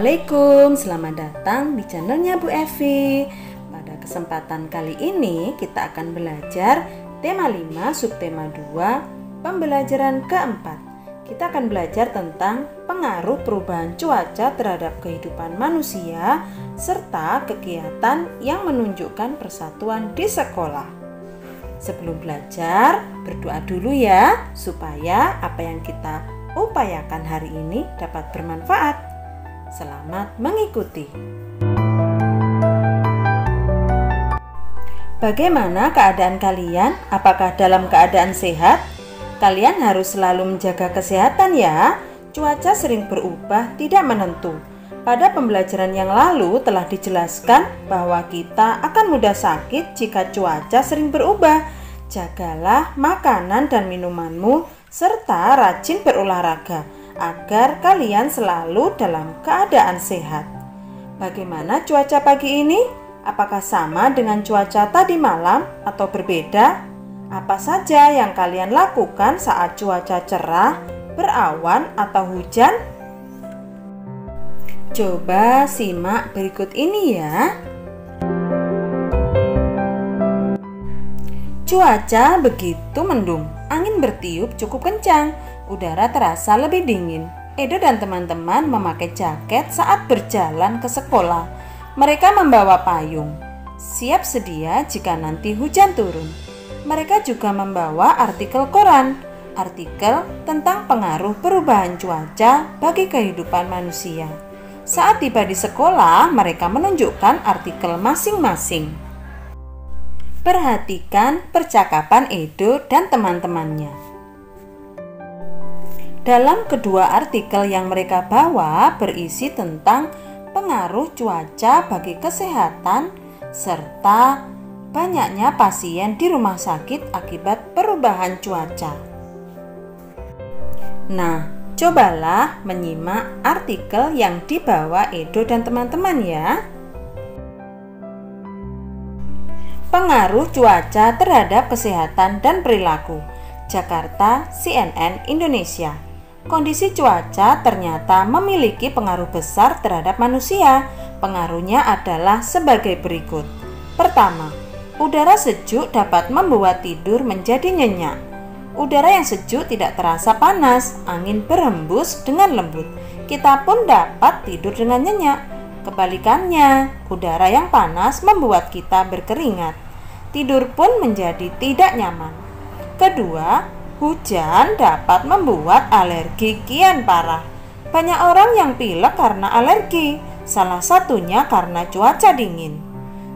Assalamualaikum, selamat datang di channelnya Bu Evi. Pada kesempatan kali ini kita akan belajar tema 5 subtema 2 pembelajaran keempat. Kita akan belajar tentang pengaruh perubahan cuaca terhadap kehidupan manusia serta kegiatan yang menunjukkan persatuan di sekolah. Sebelum belajar, berdoa dulu ya supaya apa yang kita upayakan hari ini dapat bermanfaat. Selamat mengikuti. Bagaimana keadaan kalian? Apakah dalam keadaan sehat? Kalian harus selalu menjaga kesehatan ya. Cuaca sering berubah, tidak menentu. Pada pembelajaran yang lalu telah dijelaskan bahwa kita akan mudah sakit jika cuaca sering berubah. Jagalah makanan dan minumanmu serta rajin berolahraga agar kalian selalu dalam keadaan sehat. Bagaimana cuaca pagi ini? Apakah sama dengan cuaca tadi malam atau berbeda? Apa saja yang kalian lakukan saat cuaca cerah, berawan atau hujan? Coba simak berikut ini ya. Cuaca begitu mendung, angin bertiup cukup kencang, udara terasa lebih dingin. Edo dan teman-teman memakai jaket saat berjalan ke sekolah. Mereka membawa payung, siap sedia jika nanti hujan turun. Mereka juga membawa artikel koran, artikel tentang pengaruh perubahan cuaca bagi kehidupan manusia. Saat tiba di sekolah, mereka menunjukkan artikel masing-masing. Perhatikan percakapan Edo dan teman-temannya. Dalam kedua artikel yang mereka bawa berisi tentang pengaruh cuaca bagi kesehatan serta banyaknya pasien di rumah sakit akibat perubahan cuaca. Nah, cobalah menyimak artikel yang dibawa Edo dan teman-teman ya. Pengaruh cuaca terhadap kesehatan dan perilaku. Jakarta, CNN Indonesia. Kondisi cuaca ternyata memiliki pengaruh besar terhadap manusia. Pengaruhnya adalah sebagai berikut. Pertama, udara sejuk dapat membuat tidur menjadi nyenyak. Udara yang sejuk tidak terasa panas, angin berhembus dengan lembut. Kita pun dapat tidur dengan nyenyak. Kebalikannya, udara yang panas membuat kita berkeringat. Tidur pun menjadi tidak nyaman. Kedua, hujan dapat membuat alergi kian parah. Banyak orang yang pilek karena alergi, salah satunya karena cuaca dingin.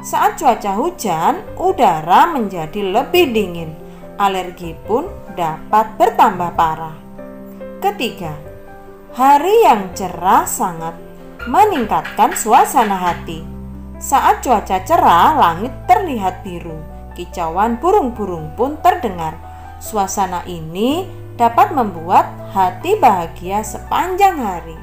Saat cuaca hujan, udara menjadi lebih dingin. Alergi pun dapat bertambah parah. Ketiga, hari yang cerah sangat meningkatkan suasana hati. Saat cuaca cerah, langit terlihat biru. Kicauan burung-burung pun terdengar. Suasana ini dapat membuat hati bahagia sepanjang hari.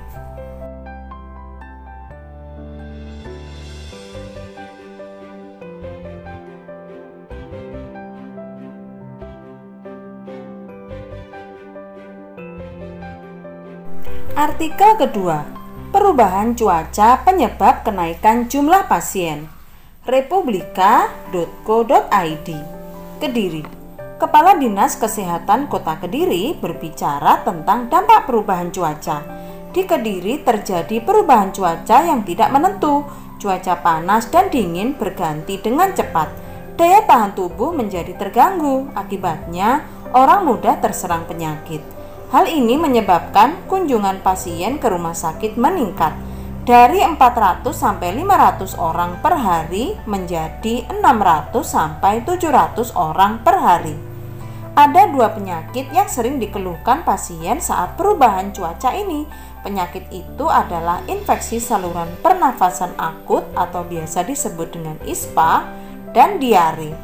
Artikel kedua, perubahan cuaca penyebab kenaikan jumlah pasien. Republika.co.id. Kediri. Kepala Dinas Kesehatan Kota Kediri berbicara tentang dampak perubahan cuaca. Di Kediri terjadi perubahan cuaca yang tidak menentu. Cuaca panas dan dingin berganti dengan cepat. Daya tahan tubuh menjadi terganggu. Akibatnya, orang mudah terserang penyakit. Hal ini menyebabkan kunjungan pasien ke rumah sakit meningkat dari 400 sampai 500 orang per hari menjadi 600 sampai 700 orang per hari. Ada dua penyakit yang sering dikeluhkan pasien saat perubahan cuaca ini. Penyakit itu adalah infeksi saluran pernafasan akut atau biasa disebut dengan ISPA dan diare.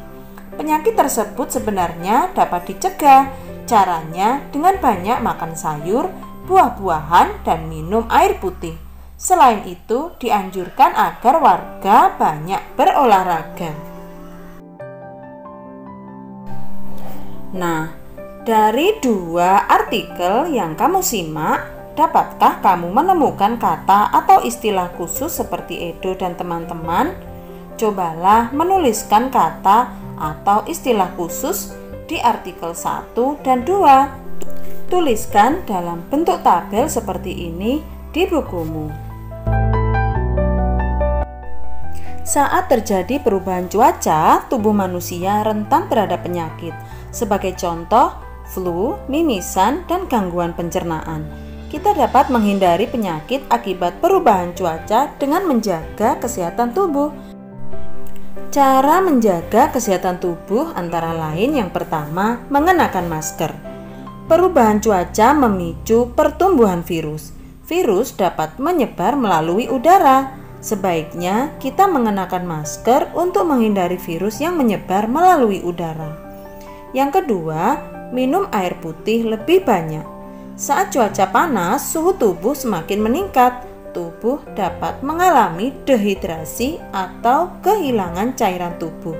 Penyakit tersebut sebenarnya dapat dicegah. Caranya dengan banyak makan sayur, buah-buahan, dan minum air putih. Selain itu, dianjurkan agar warga banyak berolahraga. Nah, dari dua artikel yang kamu simak, dapatkah kamu menemukan kata atau istilah khusus seperti Edo dan teman-teman? Cobalah menuliskan kata atau istilah khusus di artikel 1 dan 2. Tuliskan dalam bentuk tabel seperti ini di bukumu. Saat terjadi perubahan cuaca, tubuh manusia rentan terhadap penyakit. Sebagai contoh, flu, mimisan, dan gangguan pencernaan. Kita dapat menghindari penyakit akibat perubahan cuaca dengan menjaga kesehatan tubuh. Cara menjaga kesehatan tubuh antara lain yang pertama, mengenakan masker. Perubahan cuaca memicu pertumbuhan virus. Virus dapat menyebar melalui udara. Sebaiknya kita mengenakan masker untuk menghindari virus yang menyebar melalui udara. Yang kedua, minum air putih lebih banyak. Saat cuaca panas, suhu tubuh semakin meningkat. Tubuh dapat mengalami dehidrasi atau kehilangan cairan tubuh.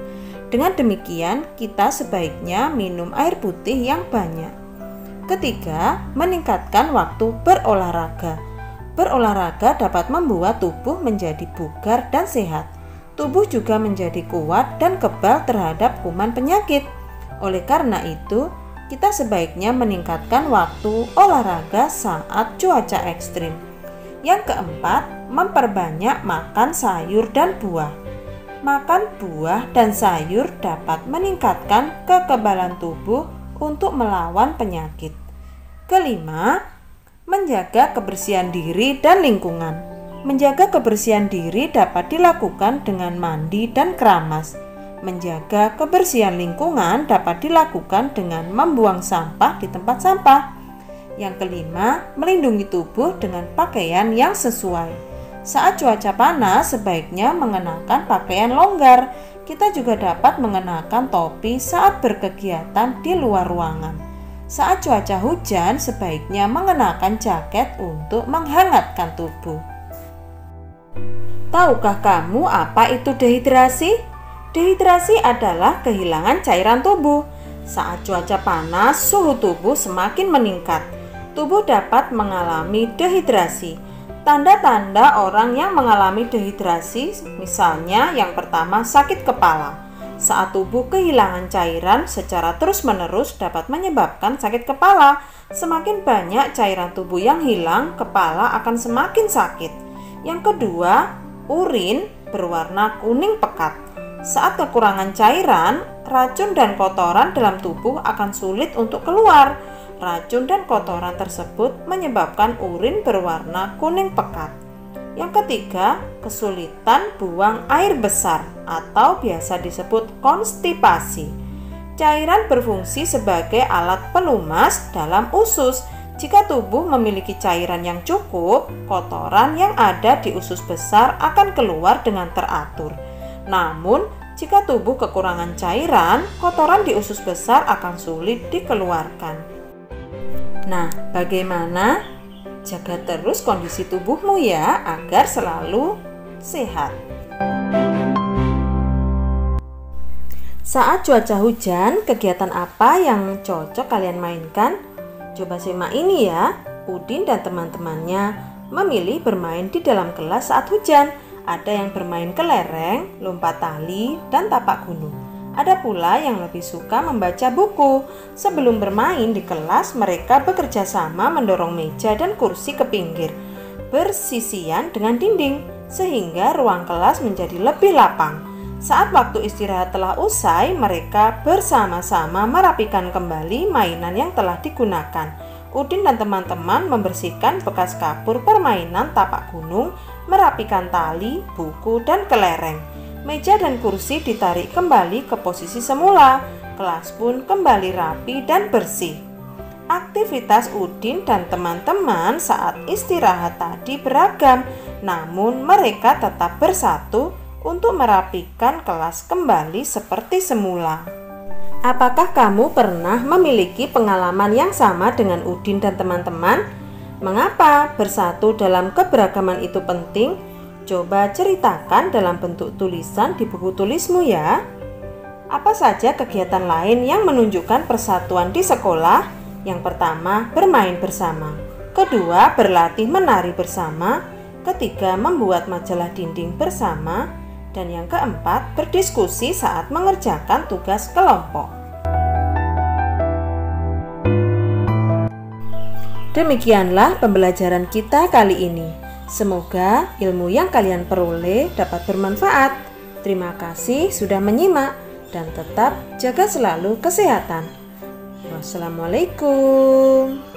Dengan demikian, kita sebaiknya minum air putih yang banyak. Ketiga, meningkatkan waktu berolahraga. Berolahraga dapat membuat tubuh menjadi bugar dan sehat. Tubuh juga menjadi kuat dan kebal terhadap kuman penyakit. Oleh karena itu, kita sebaiknya meningkatkan waktu olahraga saat cuaca ekstrim. Yang keempat, memperbanyak makan sayur dan buah. Makan buah dan sayur dapat meningkatkan kekebalan tubuh untuk melawan penyakit. Kelima, menjaga kebersihan diri dan lingkungan. Menjaga kebersihan diri dapat dilakukan dengan mandi dan keramas. Menjaga kebersihan lingkungan dapat dilakukan dengan membuang sampah di tempat sampah. Yang kelima, melindungi tubuh dengan pakaian yang sesuai. Saat cuaca panas, sebaiknya mengenakan pakaian longgar. Kita juga dapat mengenakan topi saat berkegiatan di luar ruangan. Saat cuaca hujan, sebaiknya mengenakan jaket untuk menghangatkan tubuh. Tahukah kamu apa itu dehidrasi? Dehidrasi adalah kehilangan cairan tubuh. Saat cuaca panas, suhu tubuh semakin meningkat. Tubuh dapat mengalami dehidrasi. Tanda-tanda orang yang mengalami dehidrasi, misalnya yang pertama sakit kepala. Saat tubuh kehilangan cairan secara terus-menerus dapat menyebabkan sakit kepala. Semakin banyak cairan tubuh yang hilang, kepala akan semakin sakit. Yang kedua, urin berwarna kuning pekat. Saat kekurangan cairan, racun dan kotoran dalam tubuh akan sulit untuk keluar. Racun dan kotoran tersebut menyebabkan urin berwarna kuning pekat. Yang ketiga, kesulitan buang air besar atau biasa disebut konstipasi. Cairan berfungsi sebagai alat pelumas dalam usus. Jika tubuh memiliki cairan yang cukup, kotoran yang ada di usus besar akan keluar dengan teratur. Namun, jika tubuh kekurangan cairan, kotoran di usus besar akan sulit dikeluarkan. Nah, bagaimana? Jaga terus kondisi tubuhmu ya, agar selalu sehat. Saat cuaca hujan, kegiatan apa yang cocok kalian mainkan? Coba simak ini ya. Udin dan teman-temannya memilih bermain di dalam kelas saat hujan. Ada yang bermain kelereng, lompat tali, dan tapak gunung. Ada pula yang lebih suka membaca buku. Sebelum bermain di kelas, mereka bekerja sama mendorong meja dan kursi ke pinggir, bersisian dengan dinding, sehingga ruang kelas menjadi lebih lapang. Saat waktu istirahat telah usai, mereka bersama-sama merapikan kembali mainan yang telah digunakan. Udin dan teman-teman membersihkan bekas kapur permainan tapak gunung, merapikan tali, buku, dan kelereng. Meja dan kursi ditarik kembali ke posisi semula. Kelas pun kembali rapi dan bersih. Aktivitas Udin dan teman-teman saat istirahat tadi beragam, namun mereka tetap bersatu untuk merapikan kelas kembali seperti semula. Apakah kamu pernah memiliki pengalaman yang sama dengan Udin dan teman-teman? Mengapa bersatu dalam keberagaman itu penting? Coba ceritakan dalam bentuk tulisan di buku tulismu ya. Apa saja kegiatan lain yang menunjukkan persatuan di sekolah? Yang pertama, bermain bersama. Kedua, berlatih menari bersama. Ketiga, membuat majalah dinding bersama. Dan yang keempat, berdiskusi saat mengerjakan tugas kelompok. Demikianlah pembelajaran kita kali ini. Semoga ilmu yang kalian peroleh dapat bermanfaat. Terima kasih sudah menyimak dan tetap jaga selalu kesehatan. Wassalamualaikum.